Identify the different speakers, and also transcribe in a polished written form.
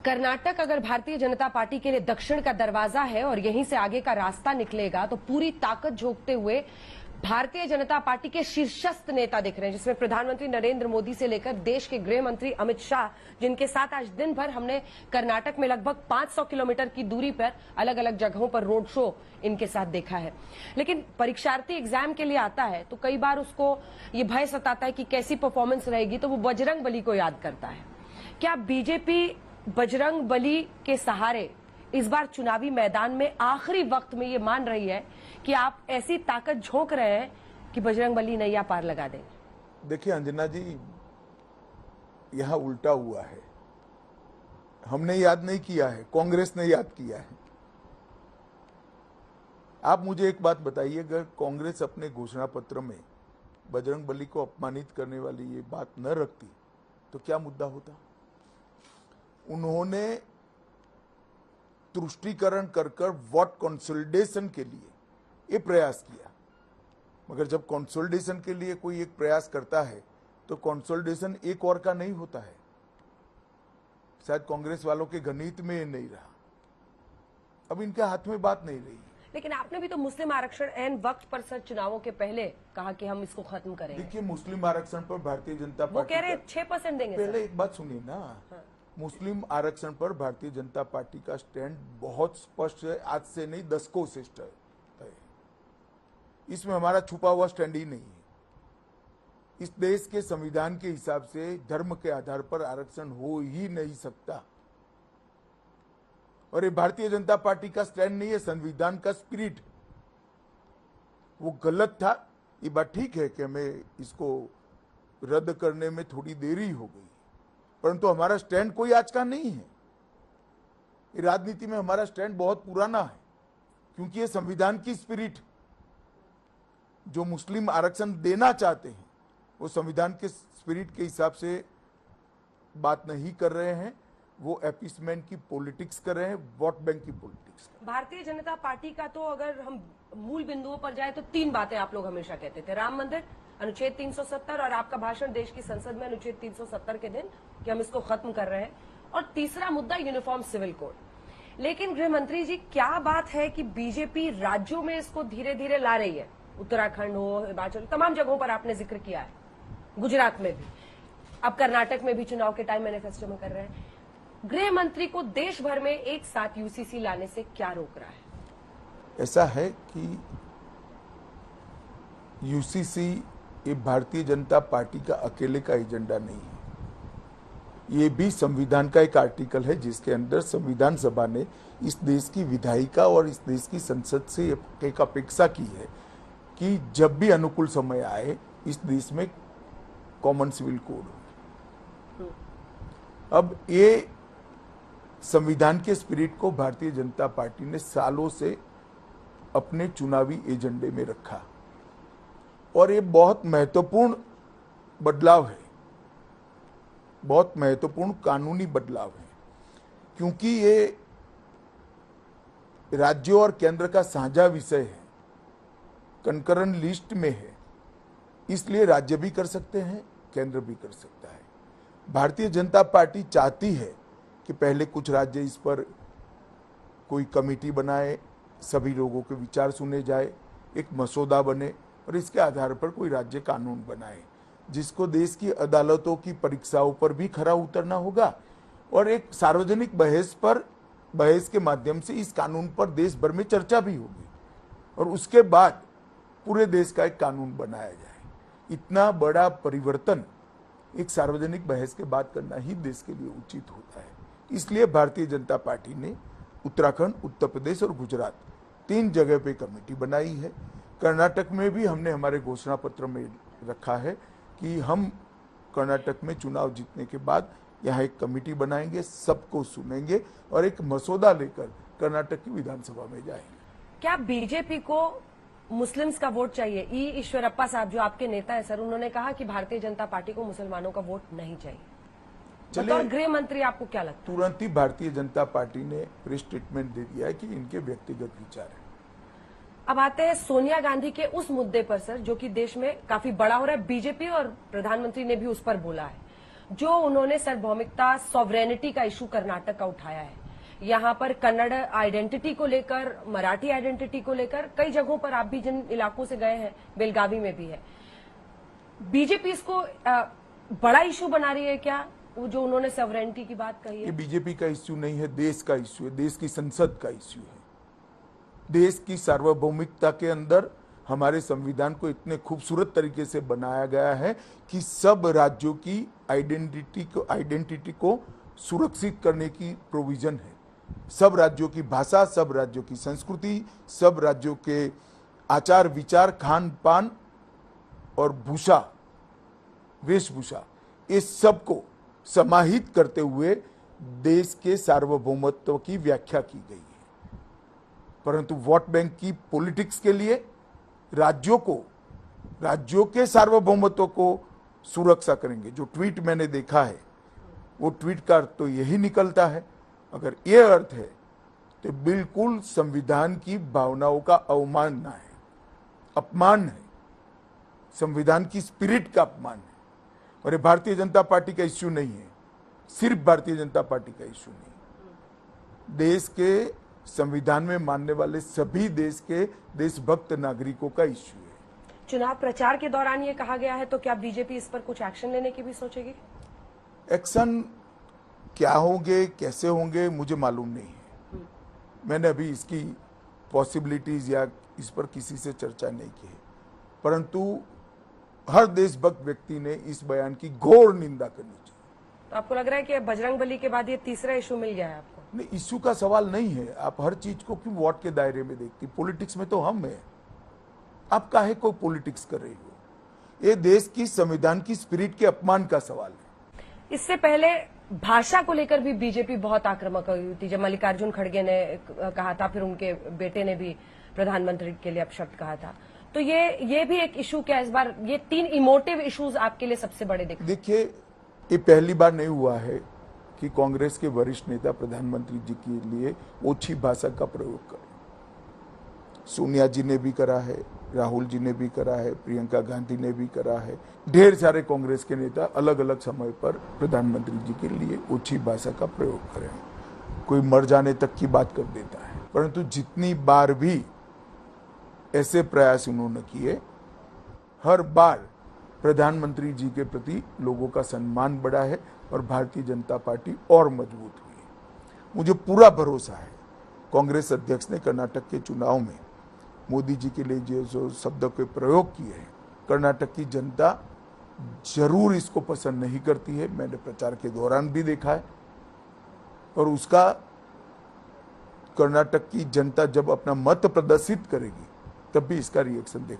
Speaker 1: कर्नाटक अगर भारतीय जनता पार्टी के लिए दक्षिण का दरवाजा है और यहीं से आगे का रास्ता निकलेगा तो पूरी ताकत झोंकते हुए भारतीय जनता पार्टी के शीर्षस्थ नेता दिख रहे हैं, जिसमें प्रधानमंत्री नरेंद्र मोदी से लेकर देश के गृह मंत्री अमित शाह, जिनके साथ आज दिन भर हमने कर्नाटक में लगभग 500 किलोमीटर की दूरी पर अलग अलग जगहों पर रोड शो इनके साथ देखा है। लेकिन परीक्षार्थी एग्जाम के लिए आता है तो कई बार उसको ये भय सताता है कि कैसी परफॉर्मेंस रहेगी, तो वो बजरंग बली को याद करता है। क्या बीजेपी बजरंग बली के सहारे इस बार चुनावी मैदान में आखिरी वक्त में ये मान रही है कि आप ऐसी ताकत झोंक रहे हैं कि बजरंग बली नैया पार लगा देंगे?
Speaker 2: देखिए अंजना जी, यहां उल्टा हुआ है। हमने याद नहीं किया है, कांग्रेस ने याद किया है। आप मुझे एक बात बताइए, अगर कांग्रेस अपने घोषणा पत्र में बजरंग बली को अपमानित करने वाली ये बात न रखती तो क्या मुद्दा होता? उन्होंने तुष्टीकरण कर वोट कंसोलिडेशन के लिए ये प्रयास किया, मगर जब कंसोलिडेशन के लिए कोई एक प्रयास करता है तो कंसोलिडेशन एक और का नहीं होता है। शायद कांग्रेस वालों के गणित में नहीं रहा, अब इनके हाथ में बात नहीं रही।
Speaker 1: लेकिन आपने भी तो मुस्लिम आरक्षण एन वक्त पर सर चुनावों के पहले कहा कि हम इसको खत्म करेंगे।
Speaker 2: देखिए, मुस्लिम आरक्षण पर भारतीय जनता पार्टी,
Speaker 1: वो कह रहे 6% देंगे।
Speaker 2: पहले एक बात सुनिए ना, हाँ। मुस्लिम आरक्षण पर भारतीय जनता पार्टी का स्टैंड बहुत स्पष्ट है, आज से नहीं दशकों से है। इसमें हमारा छुपा हुआ स्टैंड ही नहीं है। इस देश के संविधान के हिसाब से धर्म के आधार पर आरक्षण हो ही नहीं सकता, और ये भारतीय जनता पार्टी का स्टैंड नहीं है, संविधान का स्पिरिट। वो गलत था, ये बात ठीक है कि हमें इसको रद्द करने में थोड़ी देरी हो गई, परंतु हमारा स्टैंड कोई आज का नहीं है। राजनीति में हमारा स्टैंड बहुत पुराना है, क्योंकि ये संविधान की स्पिरिट, जो मुस्लिम आरक्षण देना चाहते हैं वो संविधान के स्पिरिट के हिसाब से बात नहीं कर रहे हैं, वो अपीसमेंट की पॉलिटिक्स कर रहे हैं, वोट बैंक की पॉलिटिक्स।
Speaker 1: भारतीय जनता पार्टी का तो अगर हम मूल बिंदुओं पर जाए तो 3 बातें आप लोग हमेशा कहते थे: राम मंदिर, अनुच्छेद 370 और आपका भाषण देश की संसद में अनुच्छेद 370 के दिन कि हम इसको खत्म कर रहे हैं, और तीसरा मुद्दा यूनिफॉर्म सिविल कोड। लेकिन गृह मंत्री जी, क्या बात है कि बीजेपी राज्यों में इसको धीरे धीरे ला रही है? उत्तराखंड हो, हिमाचल, तमाम जगहों पर आपने जिक्र किया है, गुजरात में भी, अब कर्नाटक में भी चुनाव के टाइम मैनिफेस्टो में कर रहे हैं। गृह मंत्री को देश भर में एक साथ यूसीसी लाने से क्या रोक रहा है?
Speaker 2: ऐसा है कि यूसीसी ये भारतीय जनता पार्टी का अकेले का एजेंडा नहीं है। ये भी संविधान का एक आर्टिकल है, जिसके अंदर संविधान सभा ने इस देश की विधायिका और इस देश की संसद से एक अपेक्षा की है कि जब भी अनुकूल समय आए इस देश में कॉमन सिविल कोड हो। अब ये संविधान के स्पिरिट को भारतीय जनता पार्टी ने सालों से अपने चुनावी एजेंडे में रखा, और ये बहुत महत्वपूर्ण बदलाव है, बहुत महत्वपूर्ण कानूनी बदलाव है, क्योंकि ये राज्यों और केंद्र का साझा विषय है, कंकरंट लिस्ट में है, इसलिए राज्य भी कर सकते हैं, केंद्र भी कर सकता है। भारतीय जनता पार्टी चाहती है कि पहले कुछ राज्य इस पर कोई कमेटी बनाए, सभी लोगों के विचार सुने जाए, एक मसौदा बने और इसके आधार पर कोई राज्य कानून बनाए, जिसको देश की अदालतों की परीक्षाओं पर भी खरा उतरना होगा, और एक सार्वजनिक बहस के माध्यम से इस कानून पर देश भर में चर्चा भी होगी, और उसके बाद पूरे देश का एक कानून बनाया जाए। इतना बड़ा परिवर्तन एक सार्वजनिक बहस के बाद करना ही देश के लिए उचित होता है। इसलिए भारतीय जनता पार्टी ने उत्तराखंड, उत्तर प्रदेश और गुजरात 3 जगह पे कमेटी बनाई है। कर्नाटक में भी हमने हमारे घोषणा पत्र में रखा है कि हम कर्नाटक में चुनाव जीतने के बाद यहाँ एक कमेटी बनाएंगे, सबको सुनेंगे और एक मसौदा लेकर कर्नाटक की विधानसभा में जाएंगे।
Speaker 1: क्या बीजेपी को मुस्लिम्स का वोट चाहिए? ई ईश्वरप्पा साहब जो आपके नेता है सर, उन्होंने कहा कि भारतीय जनता पार्टी को मुसलमानों का वोट नहीं चाहिए। बतौर गृह मंत्री आपको क्या लगता है?
Speaker 2: तुरंत ही भारतीय जनता पार्टी ने प्रेस स्टेटमेंट दे दिया है कि इनके व्यक्तिगत विचार है।
Speaker 1: अब आते हैं सोनिया गांधी के उस मुद्दे पर सर, जो कि देश में काफी बड़ा हो रहा है। बीजेपी और प्रधानमंत्री ने भी उस पर बोला है। जो उन्होंने सार्वभौमिकता सॉवरेनिटी का इशू कर्नाटक का उठाया है, यहाँ पर कन्नड़ आइडेंटिटी को लेकर, मराठी आइडेंटिटी को लेकर, कई जगहों पर आप भी जिन इलाकों से गए हैं, बेलगावी में भी है, बीजेपी इसको बड़ा इशू बना रही है क्या? वो जो उन्होंने सॉवरेनिटी की बात कही
Speaker 2: ये
Speaker 1: है,
Speaker 2: बीजेपी का इश्यू नहीं है, देश का इश्यू है, देश की संसद का इश्यू है। देश की सार्वभौमिकता के अंदर हमारे संविधान को इतने खूबसूरत तरीके से बनाया गया है कि सब राज्यों की आइडेंटिटी को सुरक्षित करने की प्रोविजन है। सब राज्यों की भाषा, सब राज्यों की संस्कृति, सब राज्यों के आचार विचार, खान पान और भूषा, वेशभूषा, इस सब को समाहित करते हुए देश के सार्वभौमत्व की व्याख्या की गई है। परंतु वोट बैंक की पॉलिटिक्स के लिए राज्यों के सार्वभौमत्व को सुरक्षा करेंगे। जो ट्वीट मैंने देखा है, वो ट्वीट का अर्थ तो यही निकलता है। अगर ये अर्थ है तो बिल्कुल संविधान की भावनाओं का अवमानना है, अपमान है, संविधान की स्पिरिट का अपमान है। और ये भारतीय जनता पार्टी का इश्यू नहीं है, सिर्फ भारतीय जनता पार्टी का इश्यू नहीं, देश के संविधान में मानने वाले सभी देश के देशभक्त नागरिकों का इश्यू है।
Speaker 1: चुनाव प्रचार के दौरान ये कहा गया है, तो क्या बीजेपी इस पर कुछ एक्शन लेने की भी सोचेगी?
Speaker 2: एक्शन क्या होंगे, कैसे होंगे, मुझे मालूम नहीं है। मैंने अभी इसकी पॉसिबिलिटीज या इस पर किसी से चर्चा नहीं की है, परंतु हर देशभक्त व्यक्ति ने इस बयान की घोर निंदा करनी चाहिए।
Speaker 1: तो आपको लग रहा है कि बजरंगबली के बाद ये तीसरा इशू मिल गया है आपको?
Speaker 2: नहीं, इश्यू का सवाल नहीं है। आप हर चीज को क्यों वोट के दायरे में देखती? पॉलिटिक्स में तो हम हैं, आप काहे को पॉलिटिक्स कर रही हो? ये देश की संविधान की स्पिरिट के अपमान का सवाल है।
Speaker 1: इससे पहले भाषा को लेकर भी बीजेपी बहुत आक्रामक हुई थी। जब मल्लिकार्जुन खड़गे ने कहा था, फिर उनके बेटे ने भी प्रधानमंत्री के लिए अपशब्द कहा था, तो ये भी एक इशू क्या इस बार? ये 3 इमोटिव इश्यूज आपके लिए सबसे बड़े दिखते?
Speaker 2: देखिए, ये पहली बार नहीं हुआ है कि कांग्रेस के वरिष्ठ नेता प्रधानमंत्री जी के लिए ओछी भाषा का प्रयोग करें। सोनिया जी ने भी करा है, राहुल जी ने भी करा है, प्रियंका गांधी ने भी करा है। ढेर सारे कांग्रेस के नेता अलग अलग समय पर प्रधानमंत्री जी के लिए ओछी भाषा का प्रयोग करें। कोई मर जाने तक की बात कर देता है, परंतु जितनी बार भी ऐसे प्रयास उन्होंने किए, हर बार प्रधानमंत्री जी के प्रति लोगों का सम्मान बढ़ा है और भारतीय जनता पार्टी और मजबूत हुई है। मुझे पूरा भरोसा है कांग्रेस अध्यक्ष ने कर्नाटक के चुनाव में मोदी जी के लिए जो शब्द के प्रयोग किए हैं, कर्नाटक की जनता जरूर इसको पसंद नहीं करती है। मैंने प्रचार के दौरान भी देखा है, और उसका कर्नाटक की जनता जब अपना मत प्रदर्शित करेगी तब भी इसका रिएक्शन देखा